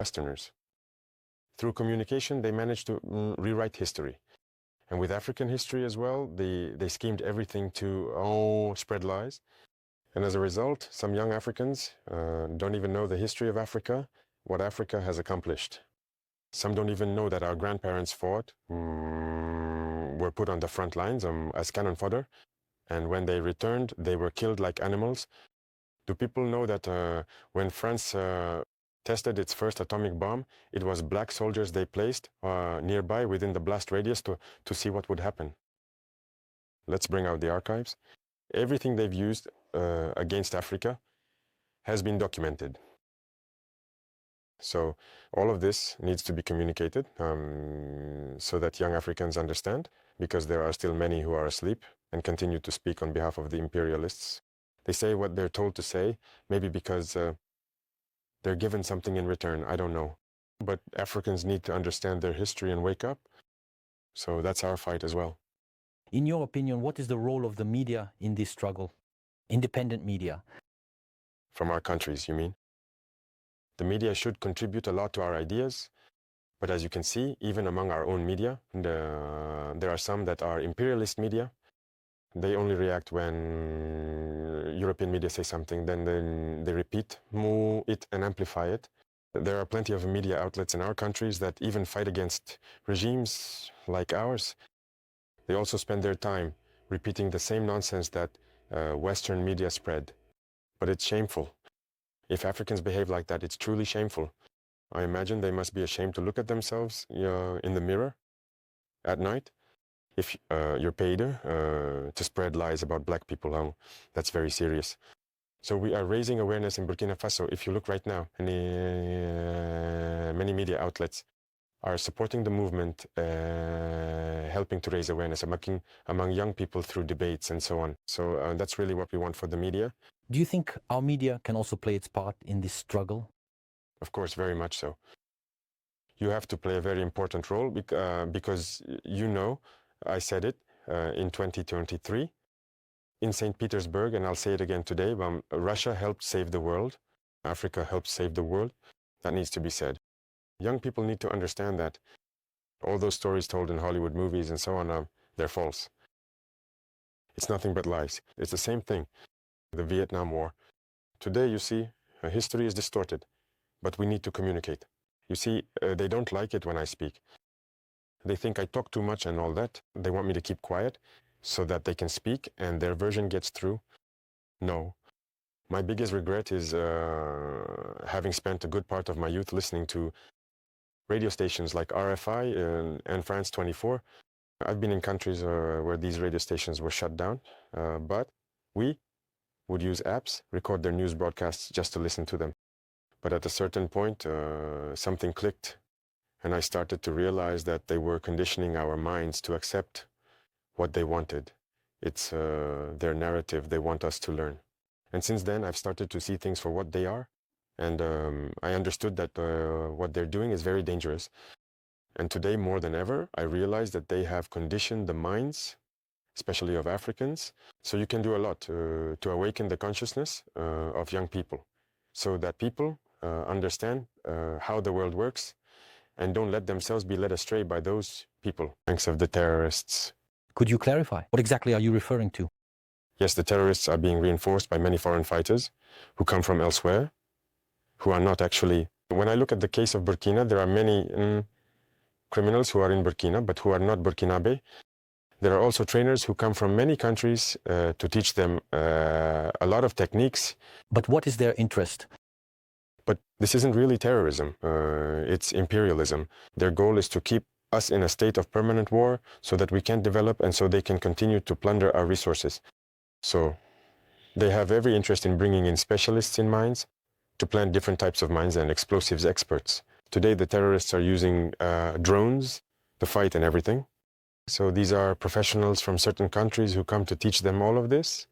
Westerners. Through communication, they managed to rewrite history. And with African history as well, they schemed everything to spread lies. And as a result, some young Africans don't even know the history of Africa, what Africa has accomplished. Some don't even know that our grandparents fought, were put on the front lines as cannon fodder, and when they returned, they were killed like animals. Do people know that when France tested its first atomic bomb, it was black soldiers they placed nearby within the blast radius to see what would happen? Let's bring out the archives. Everything they've used against Africa has been documented. So all of this needs to be communicated so that young Africans understand, because there are still many who are asleep and continue to speak on behalf of the imperialists. They say what they're told to say, maybe because they're given something in return, I don't know. But Africans need to understand their history and wake up. So that's our fight as well. In your opinion, what is the role of the media in this struggle? Independent media. From our countries, you mean? The media should contribute a lot to our ideas, but as you can see, even among our own media, there are some that are imperialist media. They only react when European media say something, then they repeat, move it and amplify it. There are plenty of media outlets in our countries that even fight against regimes like ours. They also spend their time repeating the same nonsense that Western media spread. But it's shameful. If Africans behave like that, it's truly shameful. I imagine they must be ashamed to look at themselves in the mirror at night. If you're paid to spread lies about black people, that's very serious. So we are raising awareness in Burkina Faso. If you look right now, many media outlets are supporting the movement, helping to raise awareness among young people through debates and so on. So that's really what we want for the media. Do you think our media can also play its part in this struggle? Of course, very much so. You have to play a very important role because, I said it in 2023 in St. Petersburg, and I'll say it again today, Russia helped save the world. Africa helped save the world. That needs to be said. Young people need to understand that all those stories told in Hollywood movies and so on, they're false. It's nothing but lies. It's the same thing. The Vietnam War. Today, you see, history is distorted, but we need to communicate. You see, they don't like it when I speak. They think I talk too much and all that. They want me to keep quiet so that they can speak and their version gets through. No. My biggest regret is having spent a good part of my youth listening to radio stations like RFI and France 24. I've been in countries where these radio stations were shut down, but we would use apps, record their news broadcasts just to listen to them. But at a certain point, something clicked, and I started to realize that they were conditioning our minds to accept what they wanted. It's their narrative they want us to learn. And since then, I've started to see things for what they are, and I understood that what they're doing is very dangerous. And today, more than ever, I realize that they have conditioned the minds, especially of Africans. So you can do a lot to awaken the consciousness of young people so that people understand how the world works and don't let themselves be led astray by those people, thanks of the terrorists. Could you clarify? What exactly are you referring to? Yes, the terrorists are being reinforced by many foreign fighters who come from elsewhere, who are not actually... When I look at the case of Burkina, there are many criminals who are in Burkina, but who are not Burkinabe. There are also trainers who come from many countries to teach them a lot of techniques. But what is their interest? But this isn't really terrorism. It's imperialism. Their goal is to keep us in a state of permanent war so that we can't develop and so they can continue to plunder our resources. So they have every interest in bringing in specialists in mines to plant different types of mines and explosives experts. Today, the terrorists are using drones to fight and everything. So these are professionals from certain countries who come to teach them all of this.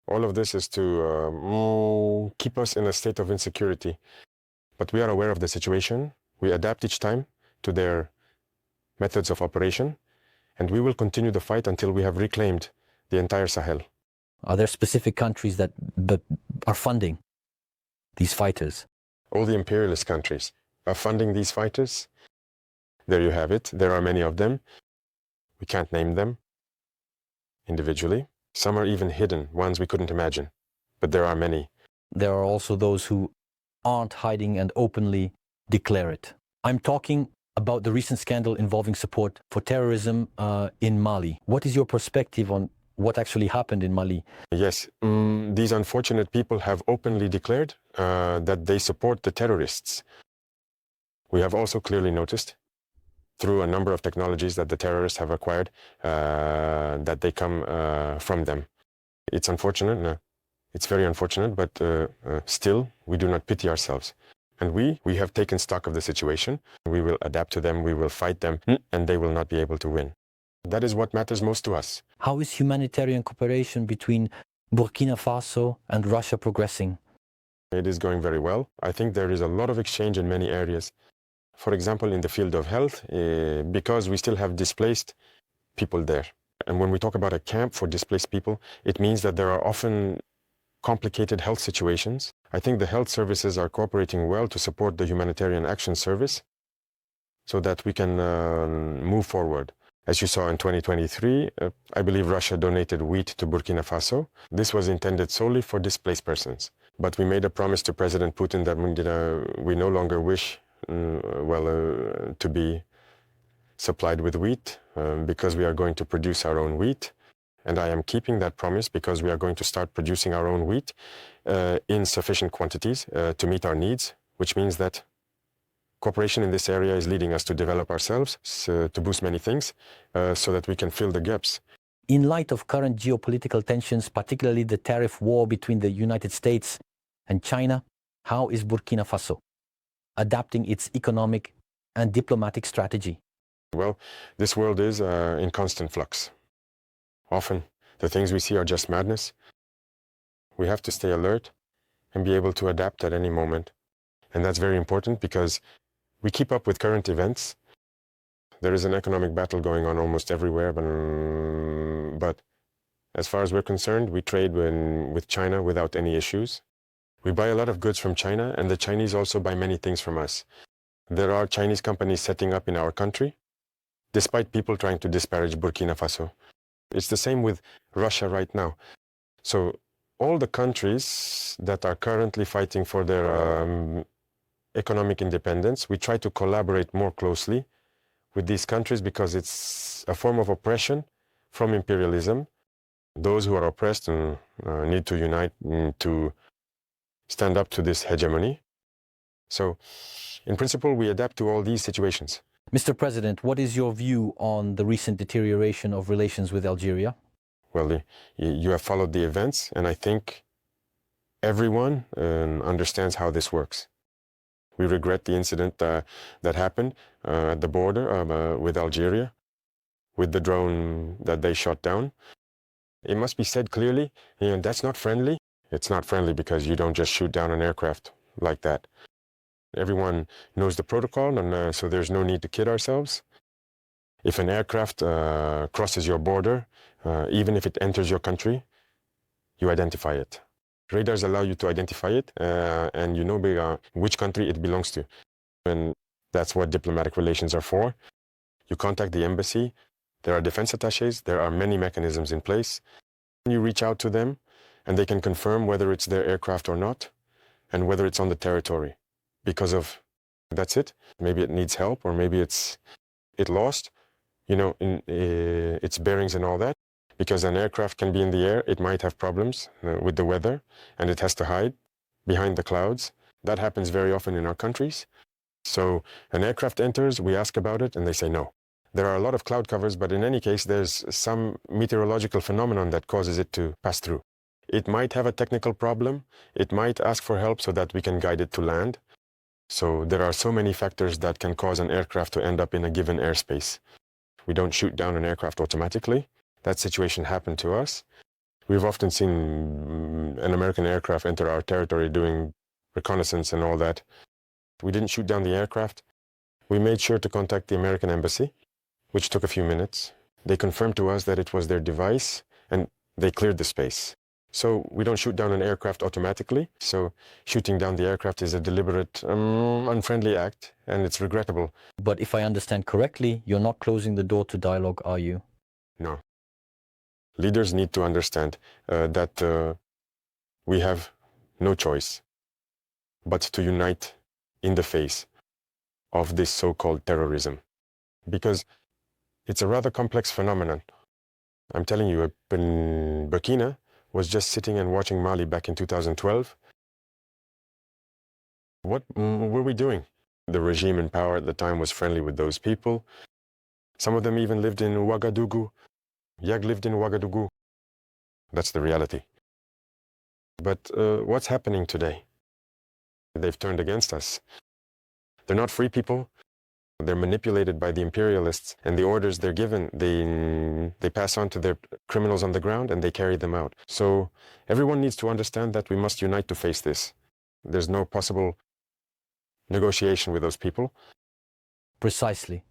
All of this is to keep us in a state of insecurity. But we are aware of the situation. We adapt each time to their methods of operation, and we will continue the fight until we have reclaimed the entire Sahel. Are there specific countries that are funding these fighters? All the imperialist countries. of funding these fighters. There you have it. There are many of them. We can't name them individually. Some are even hidden, ones we couldn't imagine. But there are many. There are also those who aren't hiding and openly declare it. I'm talking about the recent scandal involving support for terrorism in Mali. What is your perspective on what actually happened in Mali? Yes, these unfortunate people have openly declared that they support the terrorists. We have also clearly noticed through a number of technologies that the terrorists have acquired that they come from them. It's unfortunate, it's very unfortunate, but still we do not pity ourselves. And we have taken stock of the situation. We will adapt to them, we will fight them, and they will not be able to win. That is what matters most to us. How is humanitarian cooperation between Burkina Faso and Russia progressing? It is going very well. I think there is a lot of exchange in many areas. For example, in the field of health, because we still have displaced people there. And when we talk about a camp for displaced people, it means that there are often complicated health situations. I think the health services are cooperating well to support the humanitarian action service so that we can move forward. As you saw in 2023, I believe Russia donated wheat to Burkina Faso. This was intended solely for displaced persons. But we made a promise to President Putin that we no longer wish to be supplied with wheat because we are going to produce our own wheat. And I am keeping that promise because we are going to start producing our own wheat in sufficient quantities to meet our needs, which means that cooperation in this area is leading us to develop ourselves, to boost many things, so that we can fill the gaps. In light of current geopolitical tensions, particularly the tariff war between the United States and China, how is Burkina Faso adapting its economic and diplomatic strategy? Well, this world is in constant flux. Often, the things we see are just madness. We have to stay alert and be able to adapt at any moment. And that's very important because we keep up with current events. There is an economic battle going on almost everywhere, but as far as we're concerned, we trade with China without any issues. We buy a lot of goods from China, and the Chinese also buy many things from us. There are Chinese companies setting up in our country, despite people trying to disparage Burkina Faso. It's the same with Russia right now. So all the countries that are currently fighting for their economic independence, we try to collaborate more closely with these countries because it's a form of oppression from imperialism. Those who are oppressed need to unite to stand up to this hegemony. So, in principle, we adapt to all these situations. Mr. President, what is your view on the recent deterioration of relations with Algeria? Well, you have followed the events, and I think everyone understands how this works. We regret the incident that happened at the border with Algeria, with the drone that they shot down. It must be said clearly, that's not friendly. It's not friendly because you don't just shoot down an aircraft like that. Everyone knows the protocol, and so there's no need to kid ourselves. If an aircraft crosses your border, even if it enters your country, you identify it. Radars allow you to identify it, and you know which country it belongs to. And that's what diplomatic relations are for. You contact the embassy. There are defense attachés. There are many mechanisms in place. You reach out to them, and they can confirm whether it's their aircraft or not, and whether it's on the territory. Because of, that's it. Maybe it needs help, or maybe it lost, in its bearings and all that. Because an aircraft can be in the air, it might have problems with the weather, and it has to hide behind the clouds. That happens very often in our countries. So an aircraft enters, we ask about it, and they say no. There are a lot of cloud covers, but in any case, there's some meteorological phenomenon that causes it to pass through. It might have a technical problem. It might ask for help so that we can guide it to land. So there are so many factors that can cause an aircraft to end up in a given airspace. We don't shoot down an aircraft automatically. That situation happened to us. We've often seen an American aircraft enter our territory doing reconnaissance and all that. We didn't shoot down the aircraft. We made sure to contact the American embassy, which took a few minutes. They confirmed to us that it was their device, and they cleared the space. So we don't shoot down an aircraft automatically. So shooting down the aircraft is a deliberate, unfriendly act, and it's regrettable. But if I understand correctly, you're not closing the door to dialogue, are you? No. Leaders need to understand that we have no choice but to unite in the face of this so-called terrorism. Because it's a rather complex phenomenon. I'm telling you, Burkina was just sitting and watching Mali back in 2012. What were we doing? The regime in power at the time was friendly with those people. Some of them even lived in Ouagadougou. Yag lived in Ouagadougou. That's the reality. But what's happening today? They've turned against us. They're not free people. They're manipulated by the imperialists, and the orders they're given, they pass on to their criminals on the ground, and they carry them out. So everyone needs to understand that we must unite to face this. There's no possible negotiation with those people. Precisely.